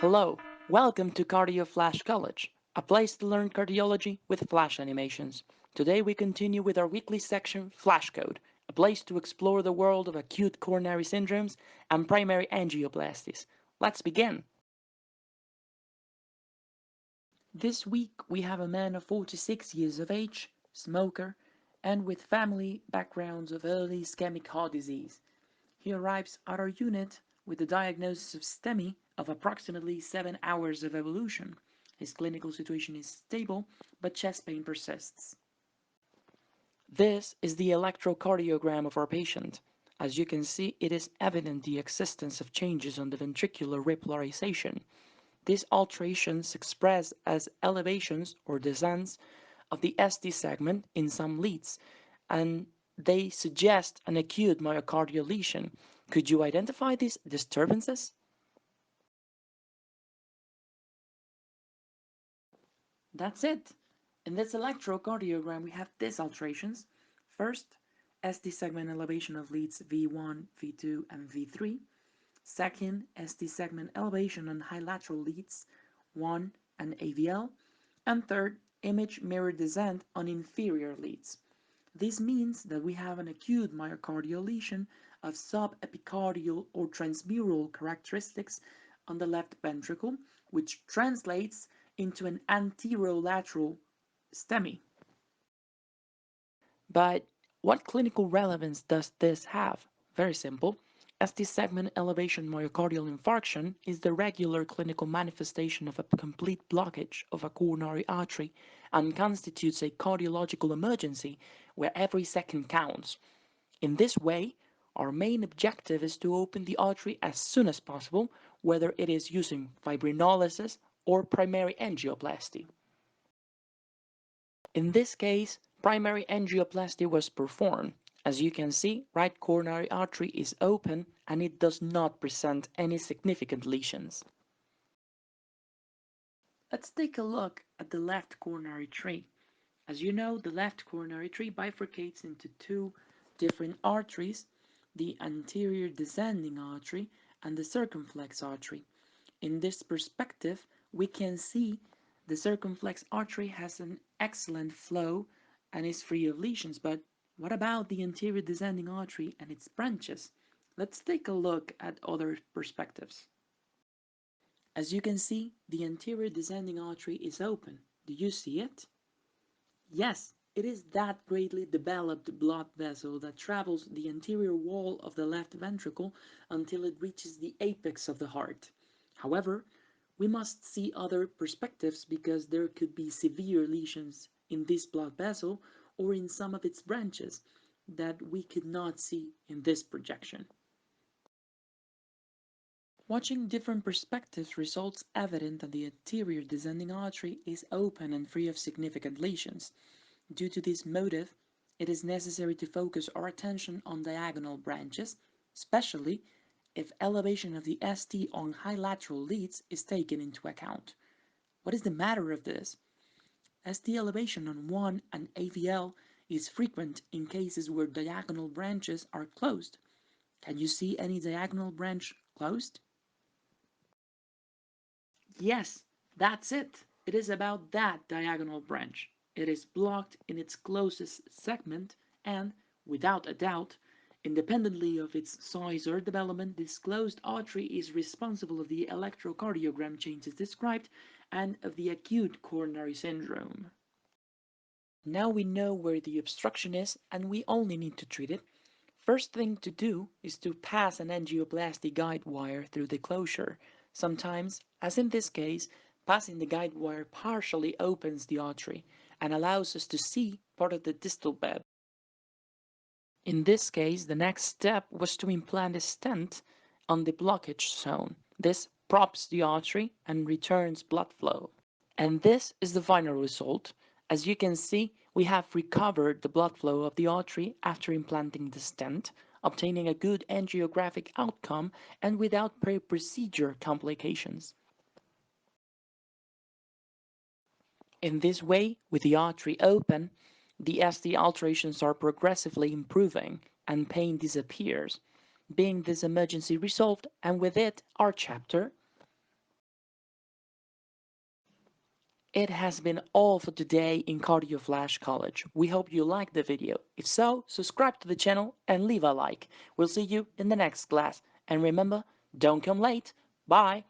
Hello, welcome to Cardio Flash College, a place to learn cardiology with flash animations. Today we continue with our weekly section Flash Code, a place to explore the world of acute coronary syndromes and primary angioplasties. Let's begin. This week we have a man of 46 years of age, smoker, and with family backgrounds of early ischemic heart disease. He arrives at our unit with the diagnosis of STEMI of approximately 7 hours of evolution. His clinical situation is stable, but chest pain persists. This is the electrocardiogram of our patient. As you can see, it is evident the existence of changes on the ventricular repolarization. These alterations express as elevations or descents of the ST segment in some leads, and they suggest an acute myocardial lesion. Could you identify these disturbances? That's it. In this electrocardiogram, we have these alterations. First, ST segment elevation of leads V1, V2, and V3. Second, ST segment elevation on high lateral leads 1 and AVL. And third, image mirror descent on inferior leads. This means that we have an acute myocardial lesion of subepicardial or transmural characteristics on the left ventricle, which translates into an anterolateral STEMI. But what clinical relevance does this have? Very simple. ST segment elevation myocardial infarction is the regular clinical manifestation of a complete blockage of a coronary artery and constitutes a cardiological emergency where every second counts. In this way, our main objective is to open the artery as soon as possible, whether it is using fibrinolysis or primary angioplasty. In this case, primary angioplasty was performed. As you can see, right coronary artery is open and it does not present any significant lesions. Let's take a look at the left coronary tree. As you know, the left coronary tree bifurcates into two different arteries, the anterior descending artery and the circumflex artery. In this perspective, we can see the circumflex artery has an excellent flow and is free of lesions, but what about the anterior descending artery and its branches? Let's take a look at other perspectives. As you can see, the anterior descending artery is open. Do you see it? Yes, it is that greatly developed blood vessel that travels the anterior wall of the left ventricle until it reaches the apex of the heart. However, we must see other perspectives because there could be severe lesions in this blood vessel or in some of its branches that we could not see in this projection. Watching different perspectives results evident that the anterior descending artery is open and free of significant lesions. Due to this motive, it is necessary to focus our attention on diagonal branches, especially if elevation of the ST on high lateral leads is taken into account. What is the matter of this? ST elevation on 1 and AVL is frequent in cases where diagonal branches are closed. Can you see any diagonal branch closed? Yes, that's it. It is about that diagonal branch. It is blocked in its closest segment and, without a doubt, independently of its size or development, this closed artery is responsible of the electrocardiogram changes described and of the acute coronary syndrome. Now we know where the obstruction is and we only need to treat it. First thing to do is to pass an angioplasty guide wire through the closure. Sometimes, as in this case, passing the guide wire partially opens the artery and allows us to see part of the distal bed. In this case, the next step was to implant a stent on the blockage zone. This props the artery and returns blood flow. And this is the final result. As you can see, we have recovered the blood flow of the artery after implanting the stent, obtaining a good angiographic outcome and without pre-procedure complications. In this way, with the artery open, the ST alterations are progressively improving and pain disappears, being this emergency resolved, and with it, our chapter It has been all for today in Cardio Flash College. We hope you liked the video. If so, subscribe to the channel and leave a like. We'll see you in the next class. And remember, don't come late. Bye!